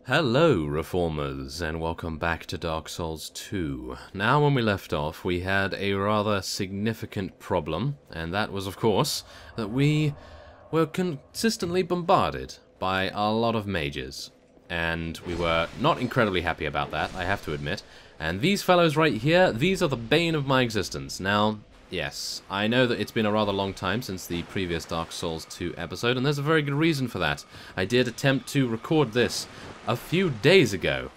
Hello, Reformers, and welcome back to Dark Souls 2. Now, when we left off, we had a rather significant problem, and that was, of course, that we were consistently bombarded by a lot of mages. And we were not incredibly happy about that, I have to admit. And these fellows right here, these are the bane of my existence. Now, yes, I know that it's been a rather long time since the previous Dark Souls 2 episode, and there's a very good reason for that. I did attempt to record this a few days ago,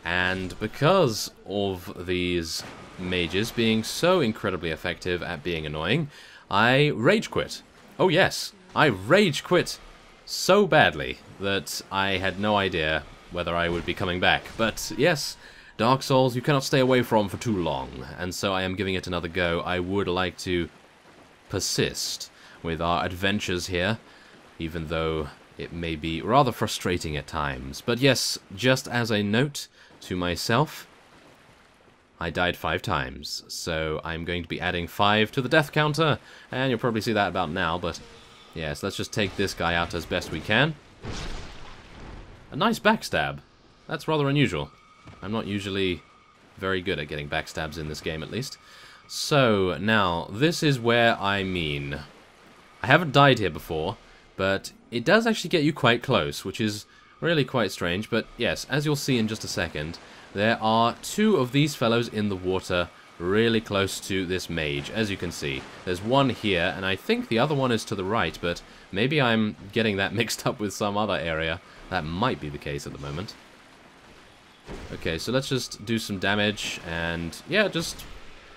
and because of these mages being so incredibly effective at being annoying, I rage quit. Oh yes, I rage quit so badly that I had no idea whether I would be coming back. But yes, Dark Souls you cannot stay away from for too long, and so I am giving it another go. I would like to persist with our adventures here, even though it may be rather frustrating at times. But yes, just as a note to myself, I died 5 times, so I'm going to be adding 5 to the death counter, and you'll probably see that about now, but yes, let's just take this guy out as best we can. A nice backstab. That's rather unusual. I'm not usually very good at getting backstabs in this game, at least. So, now, this is where I mean. I haven't died here before, but it does actually get you quite close, which is really quite strange. But yes, as you'll see in just a second, there are 2 of these fellows in the water really close to this mage, as you can see. There's one here, and I think the other one is to the right, but maybe I'm getting that mixed up with some other area. That might be the case at the moment. Okay, so let's just do some damage, and yeah, just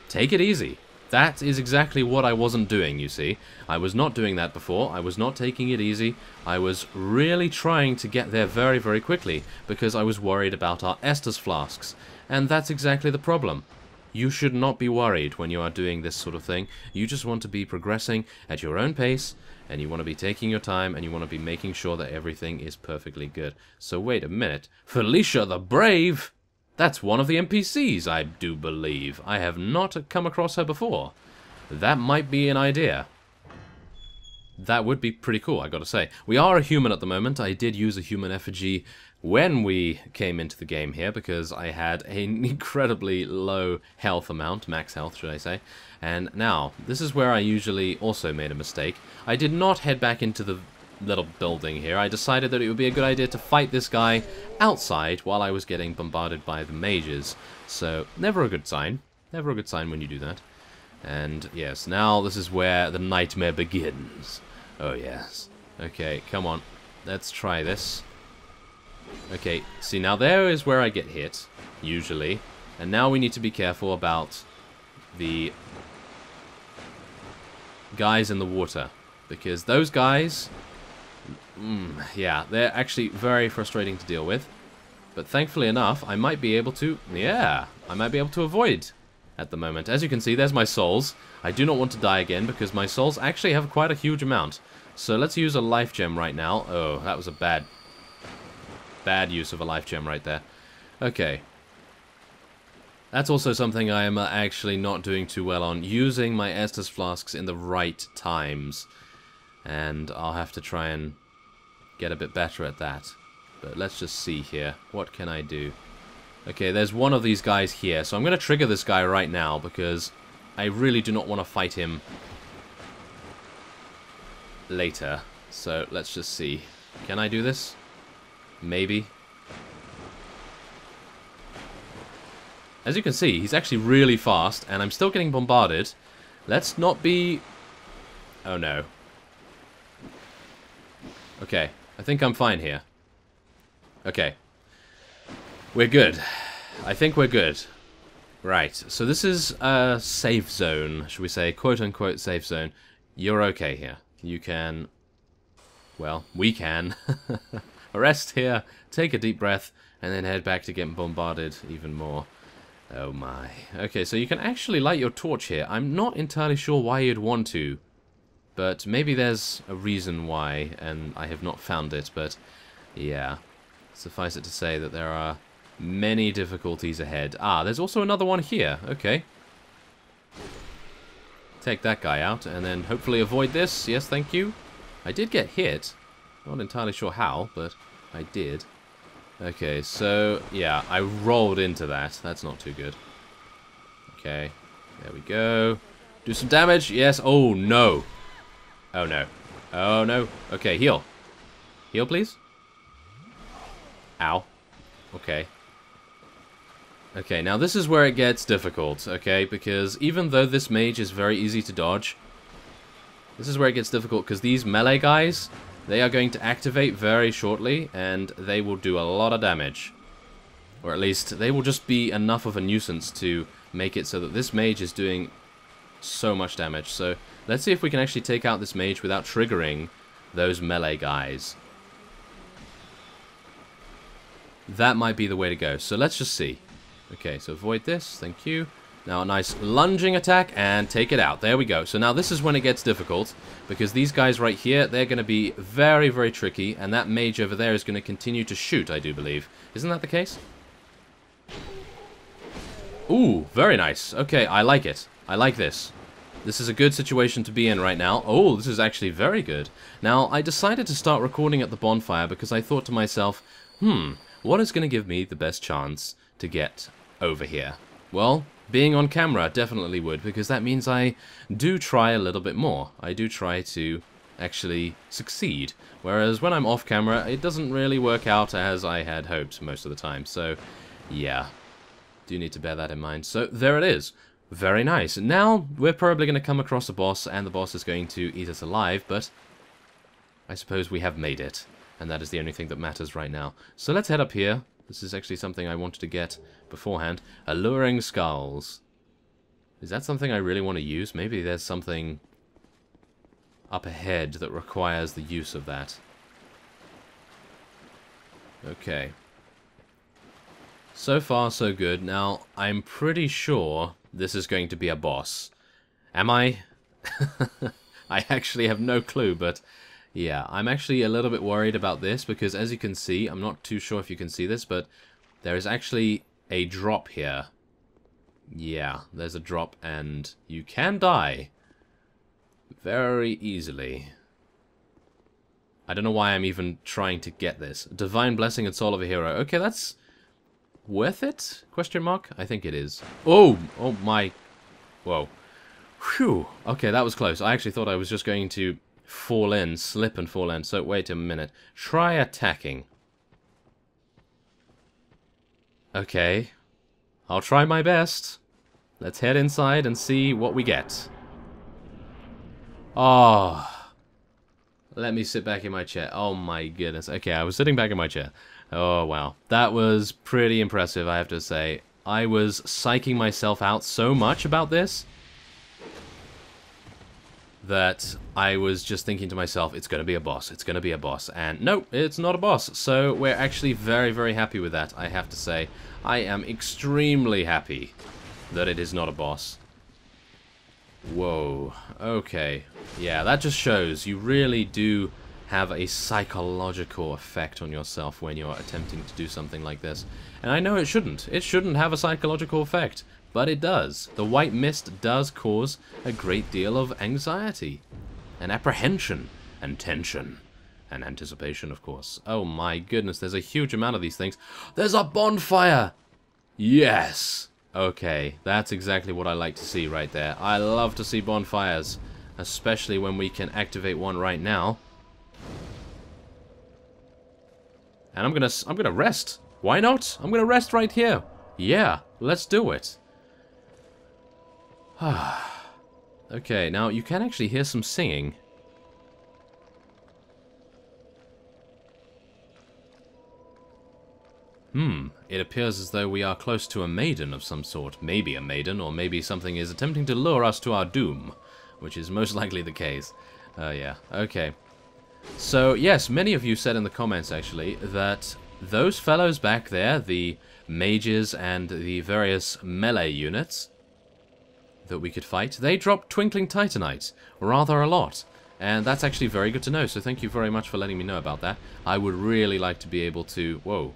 take it easy. That is exactly what I wasn't doing, you see. I was not doing that before. I was not taking it easy. I was really trying to get there very, very quickly, because I was worried about our Estus flasks. And that's exactly the problem. You should not be worried when you are doing this sort of thing. You just want to be progressing at your own pace, and you want to be taking your time, and you want to be making sure that everything is perfectly good. So wait a minute. Felicia the Brave? That's one of the NPCs, I do believe. I have not come across her before. That might be an idea. That would be pretty cool, I gotta say. We are a human at the moment. I did use a human effigy when we came into the game here, because I had an incredibly low health amount, max health should I say. And now, this is where I usually also made a mistake. I did not head back into the little building here. I decided that it would be a good idea to fight this guy outside while I was getting bombarded by the mages. So, never a good sign. Never a good sign when you do that. And yes, now this is where the nightmare begins. Oh yes. Okay, come on. Let's try this. Okay, see now there is where I get hit, usually. And now we need to be careful about the guys in the water. Because those guys, yeah, they're actually very frustrating to deal with. But thankfully enough, I might be able to, yeah, I might be able to avoid at the moment. As you can see, there's my souls. I do not want to die again because my souls actually have quite a huge amount. So let's use a life gem right now. Oh, that was a bad use of a life gem right there. Okay. That's also something I am actually not doing too well on, using my Estus flasks in the right times. And I'll have to try and get a bit better at that. But let's just see here. What can I do? Okay, there's one of these guys here. So I'm going to trigger this guy right now because I really do not want to fight him later. So let's just see. Can I do this? Maybe. As you can see, he's actually really fast, and I'm still getting bombarded. Let's not be... Oh no. Okay, I think I'm fine here. Okay. We're good. I think we're good. Right, so this is a safe zone, should we say, quote-unquote safe zone. You're okay here. You can... Well, we can. Rest here, take a deep breath, and then head back to get bombarded even more. Oh my. Okay, so you can actually light your torch here. I'm not entirely sure why you'd want to, but maybe there's a reason why, and I have not found it, but yeah. Suffice it to say that there are many difficulties ahead. Ah, there's also another one here. Okay. Take that guy out, and then hopefully avoid this. Yes, thank you. I did get hit. Not entirely sure how, but I did. Okay, so, yeah, I rolled into that. That's not too good. Okay, there we go. Do some damage. Yes. Oh, no. Oh, no. Oh, no. Okay, heal. Heal, please. Ow. Okay. Okay, now this is where it gets difficult, okay? Because even though this mage is very easy to dodge, this is where it gets difficult because these melee guys, they are going to activate very shortly, and they will do a lot of damage. Or at least, they will just be enough of a nuisance to make it so that this mage is doing so much damage. So, let's see if we can actually take out this mage without triggering those melee guys. That might be the way to go. So, let's just see. Okay, so avoid this. Thank you. Now a nice lunging attack and take it out. There we go. So now this is when it gets difficult, because these guys right here, they're going to be very, very tricky, and that mage over there is going to continue to shoot, I do believe. Isn't that the case? Ooh, very nice. Okay, I like it. I like this. This is a good situation to be in right now. Oh, this is actually very good. Now, I decided to start recording at the bonfire because I thought to myself, what is going to give me the best chance to get over here? Well, being on camera definitely would, because that means I do try a little bit more. I do try to actually succeed. Whereas when I'm off camera, it doesn't really work out as I had hoped most of the time. So, yeah. Do need to bear that in mind. So, there it is. Very nice. Now, we're probably going to come across a boss, and the boss is going to eat us alive, but I suppose we have made it. And that is the only thing that matters right now. So let's head up here. This is actually something I wanted to get beforehand. Alluring skulls. Is that something I really want to use? Maybe there's something up ahead that requires the use of that. Okay. So far, so good. Now, I'm pretty sure this is going to be a boss. Am I? I actually have no clue, but yeah, I'm actually a little bit worried about this because, as you can see, I'm not too sure if you can see this, but there is actually a drop here. Yeah, there's a drop, and you can die very easily. I don't know why I'm even trying to get this. Divine Blessing and Soul of a Hero. Okay, that's worth it? Question mark? I think it is. Oh! Oh my... Whoa. Phew. Okay, that was close. I actually thought I was just going to fall in, slip and fall in. So, wait a minute. Try attacking. Okay. I'll try my best. Let's head inside and see what we get. Oh. Let me sit back in my chair. Oh my goodness. Okay, I was sitting back in my chair. Oh, wow. That was pretty impressive, I have to say. I was psyching myself out so much about this that I was just thinking to myself, it's going to be a boss, it's going to be a boss. And nope, it's not a boss. So we're actually very, very happy with that, I have to say. I am extremely happy that it is not a boss. Whoa. Okay. Yeah, that just shows you really do have a psychological effect on yourself when you're attempting to do something like this. And I know it shouldn't. It shouldn't have a psychological effect. But it does. The white mist does cause a great deal of anxiety. And apprehension. And tension. And anticipation, of course. Oh my goodness, there's a huge amount of these things. There's a bonfire! Yes! Okay, that's exactly what I like to see right there. I love to see bonfires. Especially when we can activate one right now. And I'm gonna rest. Why not? I'm gonna rest right here. Yeah, let's do it. Okay, now you can actually hear some singing. It appears as though we are close to a maiden of some sort. Maybe a maiden, or maybe something is attempting to lure us to our doom. Which is most likely the case. Yeah, okay. So, yes, many of you said in the comments, actually, that those fellows back there, the mages and the various melee units that we could fight, they dropped Twinkling Titanite rather a lot. And that's actually very good to know, so thank you very much for letting me know about that. I would really like to be able to... Whoa.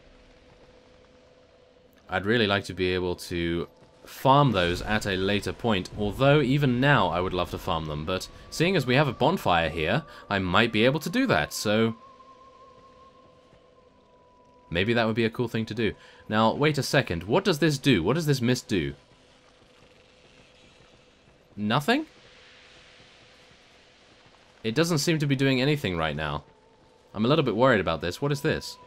I'd really like to be able to farm those at a later point, although even now I would love to farm them, but seeing as we have a bonfire here, I might be able to do that, so Maybe that would be a cool thing to do. Now, wait a second. What does this do? What does this mist do? Nothing? It doesn't seem to be doing anything right now. I'm a little bit worried about this. What is this?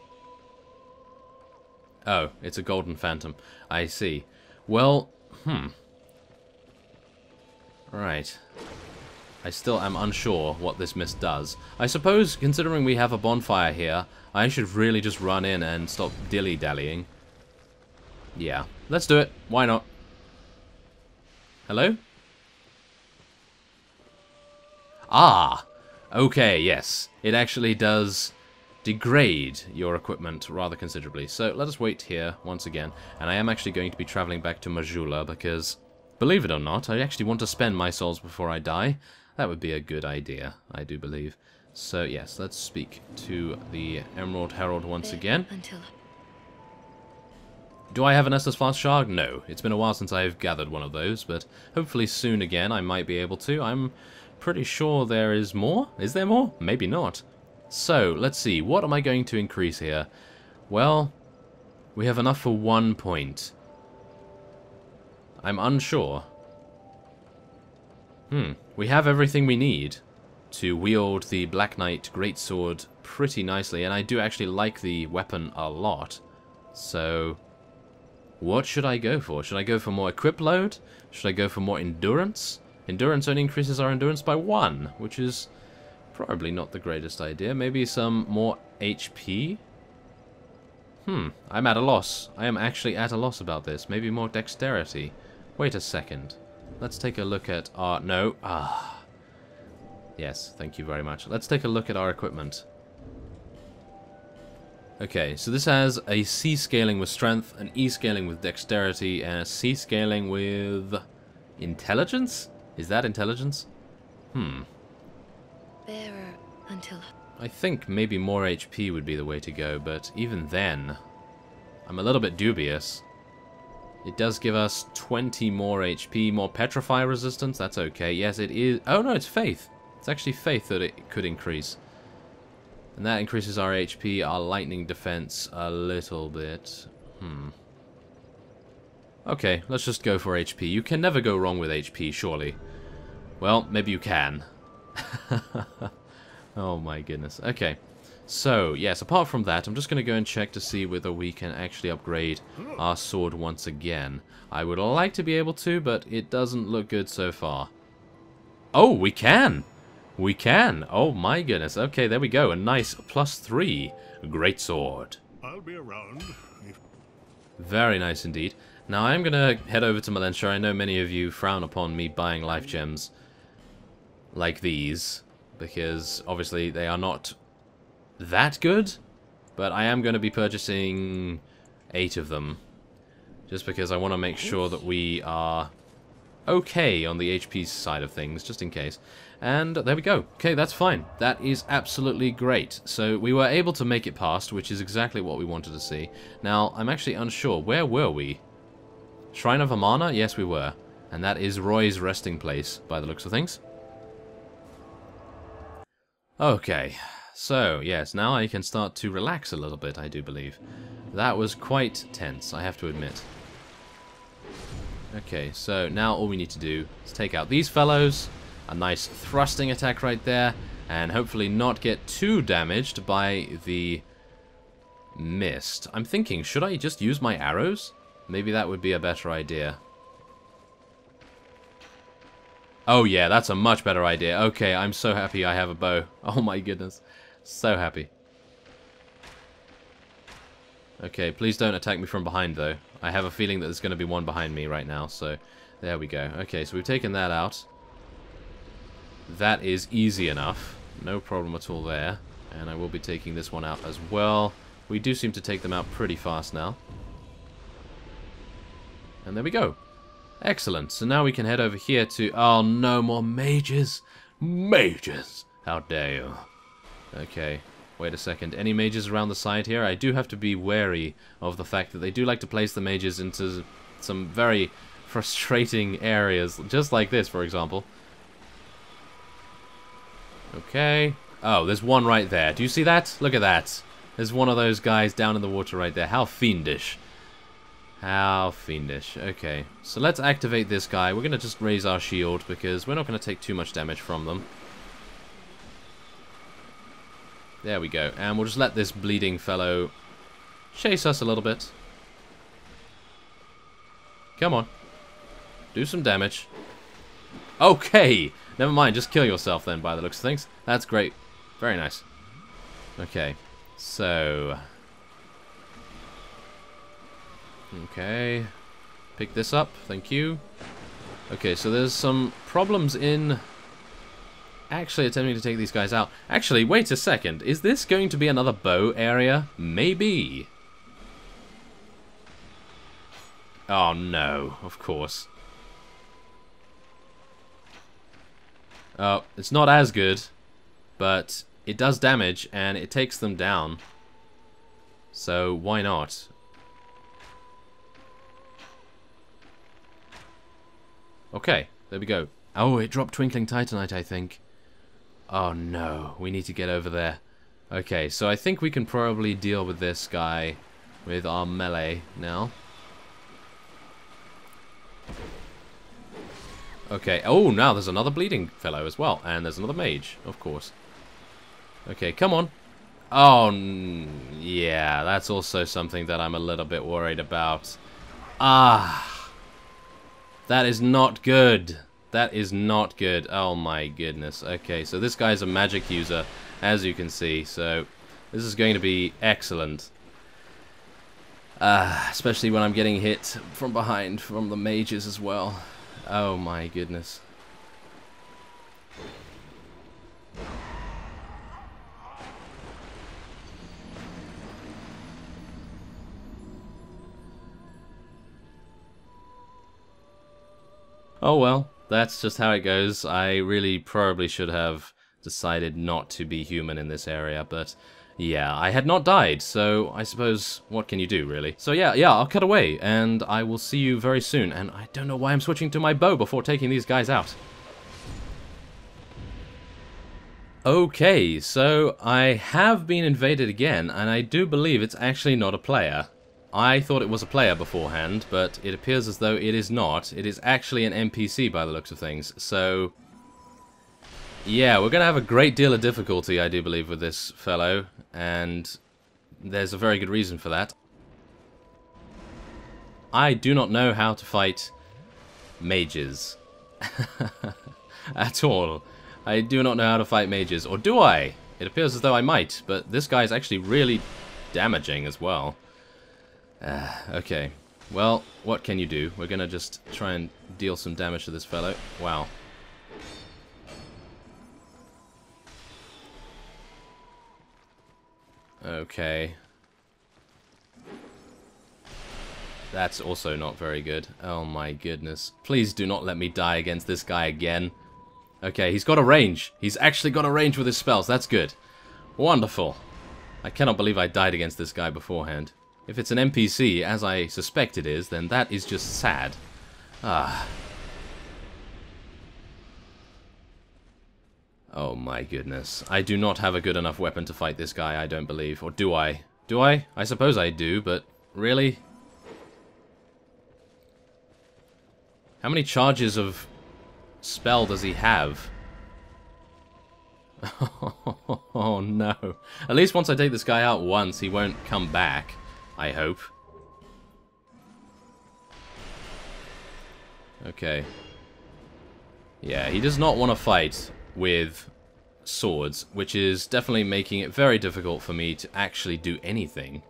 Oh, it's a golden phantom. I see. Well, Right. I still am unsure what this mist does. I suppose, considering we have a bonfire here, I should really just run in and stop dilly-dallying. Yeah, let's do it. Why not? Hello? Ah! Okay, yes. It actually does degrade your equipment rather considerably. So let us wait here once again. And I am actually going to be traveling back to Majula because, believe it or not, I actually want to spend my souls before I die. That would be a good idea, I do believe. So yes, let's speak to the Emerald Herald once again. Do I have an Estus Fast Shard? No. It's been a while since I've gathered one of those, but hopefully soon again I might be able to. I'm pretty sure there is more. Is there more? Maybe not. So, let's see. What am I going to increase here? Well, we have enough for 1 point. I'm unsure. We have everything we need to wield the Black Knight Greatsword pretty nicely, and I do actually like the weapon a lot. So, what should I go for? Should I go for more equip load? Should I go for more endurance? Endurance only increases our endurance by 1, which is probably not the greatest idea. Maybe some more HP? I'm at a loss. I am actually at a loss about this. Maybe more dexterity. Wait a second. Let's take a look at our... No. Yes, thank you very much. Let's take a look at our equipment. Okay, so this has a C scaling with strength, an E scaling with dexterity, and a C scaling with intelligence? Is that intelligence? Bearer until... I think maybe more HP would be the way to go, but even then, I'm a little bit dubious. It does give us 20 more HP, more petrify resistance, that's okay. Yes, it is... Oh no, it's faith. It's actually faith that it could increase. And that increases our HP, our lightning defense a little bit. Okay, let's just go for HP. You can never go wrong with HP, surely. Well, maybe you can. Oh my goodness. Okay. So, yes, apart from that, I'm just going to go and check to see whether we can actually upgrade our sword once again. I would like to be able to, but it doesn't look good so far. Oh, we can! We can! Oh my goodness. Okay, there we go. A nice +3 greatsword. I'll be around. Very nice indeed. Now, I'm going to head over to Malentia. I know many of you frown upon me buying life gems like these, because obviously they are not that good, but I am going to be purchasing 8 of them, just because I want to make sure that we are okay on the HP side of things, just in case. And there we go. Okay, that's fine. That is absolutely great. So we were able to make it past, which is exactly what we wanted to see. Now, I'm actually unsure. Where were we? Shrine of Amana? Yes, we were. And that is Roy's resting place, by the looks of things. Okay, so, yes, now I can start to relax a little bit, I do believe. That was quite tense, I have to admit. Okay, so now all we need to do is take out these fellows, a nice thrusting attack right there, and hopefully not get too damaged by the mist. I'm thinking, should I just use my arrows? Maybe that would be a better idea. Oh yeah, that's a much better idea. Okay, I'm so happy I have a bow. Oh my goodness. So happy. Okay, please don't attack me from behind though. I have a feeling that there's going to be one behind me right now, so there we go. Okay, so we've taken that out. That is easy enough. No problem at all there. And I will be taking this one out as well. We do seem to take them out pretty fast now. And there we go. Excellent. So now we can head over here to... Oh, no more mages. Mages. How dare you. Okay. Wait a second. Any mages around the side here? I do have to be wary of the fact that they do like to place the mages into some very frustrating areas. Just like this, for example. Okay. Oh, there's one right there. Do you see that? Look at that. There's one of those guys down in the water right there. How fiendish. How fiendish. Okay, so let's activate this guy. We're going to just raise our shield because we're not going to take too much damage from them. There we go. And we'll just let this bleeding fellow chase us a little bit. Come on. Do some damage. Okay! Never mind, just kill yourself then by the looks of things. That's great. Very nice. Okay, so... Okay. Pick this up, thank you. Okay, so there's some problems in actually attempting to take these guys out. Actually, wait a second. Is this going to be another bow area? Maybe. Oh no, of course. Oh, it's not as good, but it does damage and it takes them down. So why not? Okay, there we go. Oh, it dropped Twinkling Titanite, I think. Oh no, we need to get over there. Okay, so I think we can probably deal with this guy with our melee now. Okay, oh, now there's another bleeding fellow as well. And there's another mage, of course. Okay, come on. Oh, yeah, that's also something that I'm a little bit worried about. Ah, that is not good. That is not good. Oh my goodness. Okay, so this guy's a magic user, as you can see. So this is going to be excellent. Especially when I'm getting hit from behind from the mages as well. Oh my goodness. Oh well, that's just how it goes. I really probably should have decided not to be human in this area, but yeah, I had not died, so I suppose what can you do, really? So yeah, I'll cut away, and I will see you very soon. And I don't know why I'm switching to my bow before taking these guys out. Okay, so I have been invaded again, and I do believe it's actually not a player. I thought it was a player beforehand, but it appears as though it is not. It is actually an NPC by the looks of things, so... yeah, we're going to have a great deal of difficulty, I do believe, with this fellow, and there's a very good reason for that. I do not know how to fight mages. At all. I do not know how to fight mages, or do I? It appears as though I might, but this guy is actually really damaging as well. Okay. Well, what can you do? We're going to just try and deal some damage to this fellow. Wow. Okay. That's also not very good. Oh my goodness. Please do not let me die against this guy again. Okay, he's got a range. He's actually got a range with his spells. That's good. Wonderful. I cannot believe I died against this guy beforehand. If it's an NPC, as I suspect it is, then that is just sad. Ah. Oh my goodness. I do not have a good enough weapon to fight this guy, I don't believe. Or do I? Do I? I suppose I do, but really? How many charges of spell does he have? Oh no. At least once I take this guy out once, he won't come back. I hope. Okay. Yeah, he does not want to fight with swords, which is definitely making it very difficult for me to actually do anything.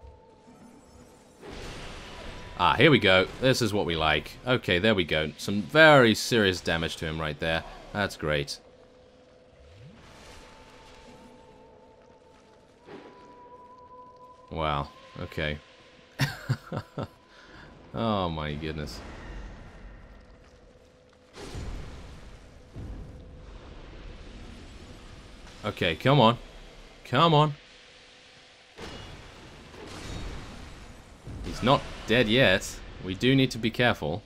Ah, here we go. This is what we like. Okay, there we go. Some very serious damage to him right there. That's great. Wow. Okay. Oh my goodness. Okay, come on. Come on. He's not dead yet. We do need to be careful.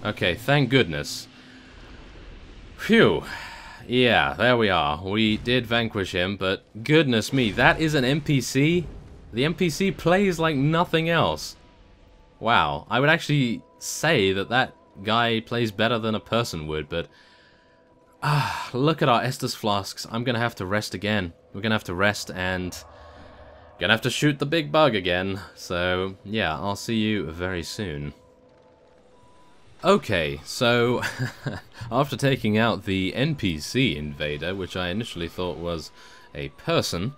Okay, thank goodness. Phew. Yeah, there we are. We did vanquish him, but goodness me, that is an NPC? The NPC plays like nothing else. Wow, I would actually say that that guy plays better than a person would, but... look at our Estus flasks. I'm gonna have to rest again. We're gonna have to rest and... gonna have to shoot the big bug again. So, yeah, I'll see you very soon. Okay, so after taking out the NPC invader, which I initially thought was a person,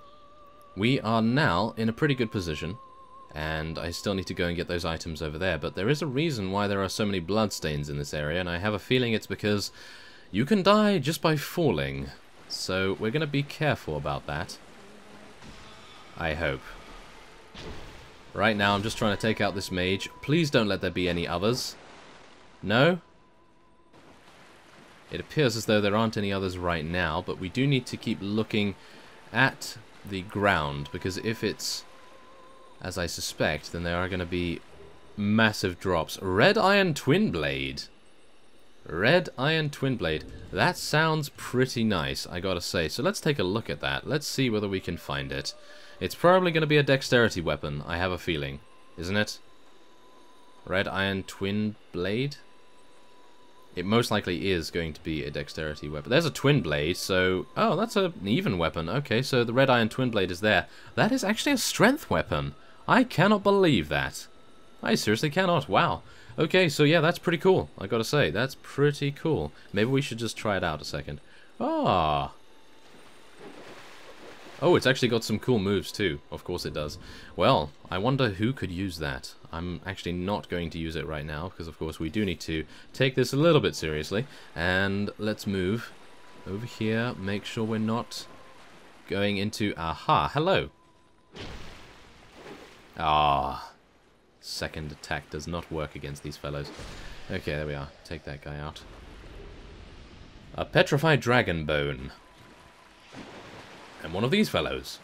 we are now in a pretty good position, and I still need to go and get those items over there, but there is a reason why there are so many bloodstains in this area, and I have a feeling it's because you can die just by falling, so we're going to be careful about that. I hope. Right now I'm just trying to take out this mage. Please don't let there be any others. No? It appears as though there aren't any others right now, but we do need to keep looking at the ground, because if it's, as I suspect, then there are going to be massive drops. Red Iron Twin Blade. Red Iron Twin Blade. That sounds pretty nice, I gotta say. So let's take a look at that. Let's see whether we can find it. It's probably going to be a dexterity weapon, I have a feeling. Isn't it? Red Iron Twin Blade? It most likely is going to be a dexterity weapon. There's a twin blade, so... oh, that's an even weapon. Okay, so the Red Iron Twin Blade is there. That is actually a strength weapon. I cannot believe that. I seriously cannot. Wow. Okay, so yeah, that's pretty cool. I gotta say, that's pretty cool. Maybe we should just try it out a second. Ah. Oh, it's actually got some cool moves too. Of course it does. Well, I wonder who could use that. I'm actually not going to use it right now, because of course we do need to take this a little bit seriously. And let's move over here, make sure we're not going into... aha, hello. Ah, second attack does not work against these fellows. Okay, there we are. Take that guy out. A petrified dragon bone. And one of these fellows.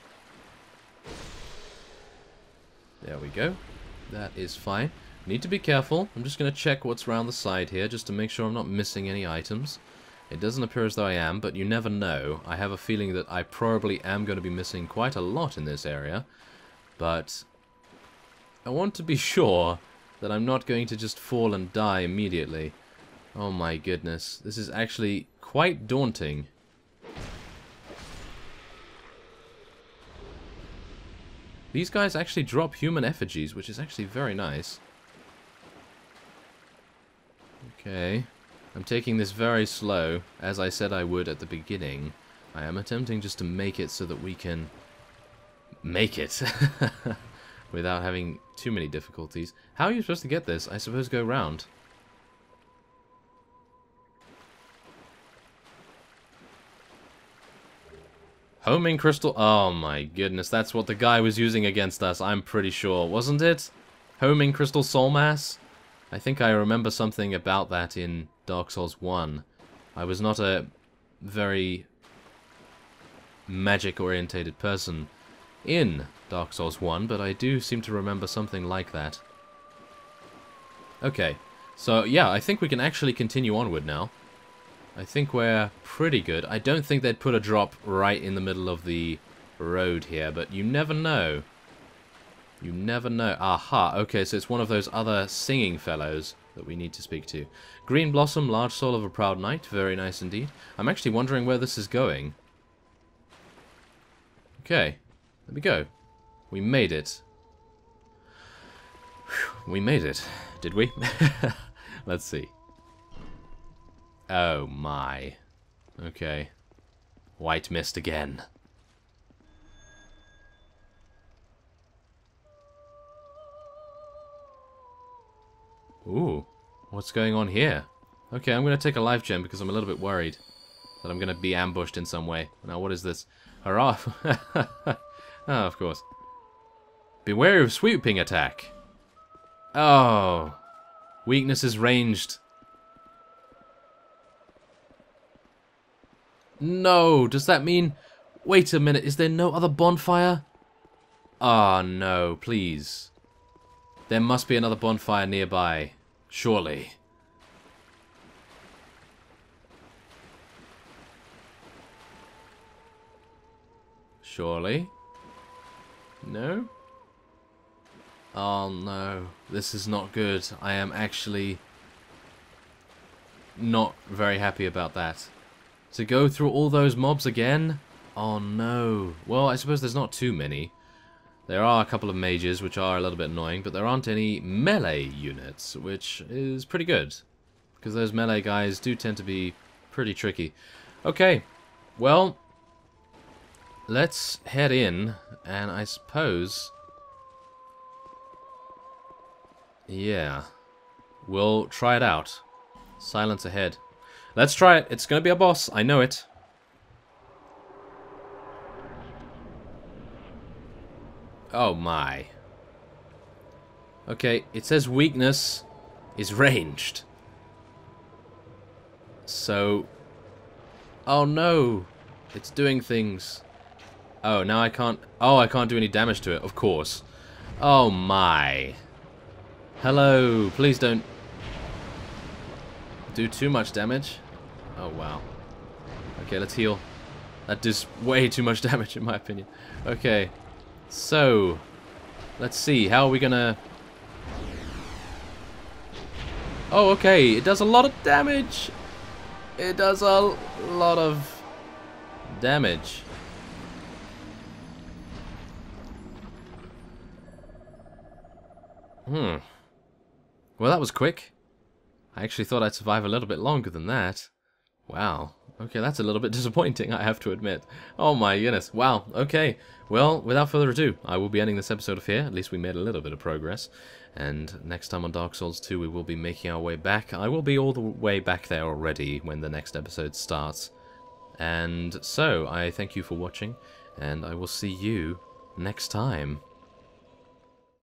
There we go. That is fine. Need to be careful. I'm just going to check what's around the side here, just to make sure I'm not missing any items. It doesn't appear as though I am, but you never know. I have a feeling that I probably am going to be missing quite a lot in this area. But I want to be sure that I'm not going to just fall and die immediately. Oh my goodness. This is actually quite daunting. These guys actually drop human effigies, which is actually very nice. Okay. I'm taking this very slow, as I said I would at the beginning. I am attempting just to make it so that we can make it without having too many difficulties. How are you supposed to get this? I suppose go round. Homing crystal. Oh my goodness, that's what the guy was using against us, I'm pretty sure, wasn't it? Homing crystal soul mass? I think I remember something about that in Dark Souls 1. I was not a very magic-orientated person in Dark Souls 1, but I do seem to remember something like that. Okay, so yeah, I think we can actually continue onward now. I think we're pretty good. I don't think they'd put a drop right in the middle of the road here, but you never know. You never know. Aha, okay, so it's one of those other singing fellows that we need to speak to. Green Blossom, Large Soul of a Proud Knight. Very nice indeed. I'm actually wondering where this is going. Okay, there we go. We made it. Whew, we made it. Did we? Let's see. Oh my. Okay. White mist again. Ooh. What's going on here? Okay, I'm going to take a life gem because I'm a little bit worried that I'm going to be ambushed in some way. Now, what is this? Hurrah! Oh, of course. Beware of sweeping attack. Oh. Weakness is ranged. No, does that mean... wait a minute, is there no other bonfire? Ah, no, please. There must be another bonfire nearby. Surely. Surely? No? Oh no, this is not good. I am actually not very happy about that. To go through all those mobs again? Oh no. Well, I suppose there's not too many. There are a couple of mages, which are a little bit annoying, but there aren't any melee units, which is pretty good. Because those melee guys do tend to be pretty tricky. Okay, well, let's head in, and I suppose... yeah, we'll try it out. Silence ahead. Let's try it. It's going to be a boss. I know it. Oh my. Okay, it says weakness is ranged. So... oh no! It's doing things. Oh, now I can't... oh, I can't do any damage to it, of course. Oh my. Hello, please don't do too much damage. Oh wow. Okay, let's heal. That does way too much damage in my opinion. Okay. So, let's see, how are we gonna... oh, okay, it does a lot of damage! It does a lot of damage. Well, that was quick. I actually thought I'd survive a little bit longer than that. Wow. Okay, that's a little bit disappointing, I have to admit. Oh my goodness. Wow. Okay. Well, without further ado, I will be ending this episode of here. At least we made a little bit of progress. And next time on Dark Souls 2, we will be making our way back. I will be all the way back there already when the next episode starts. And so, I thank you for watching, and I will see you next time.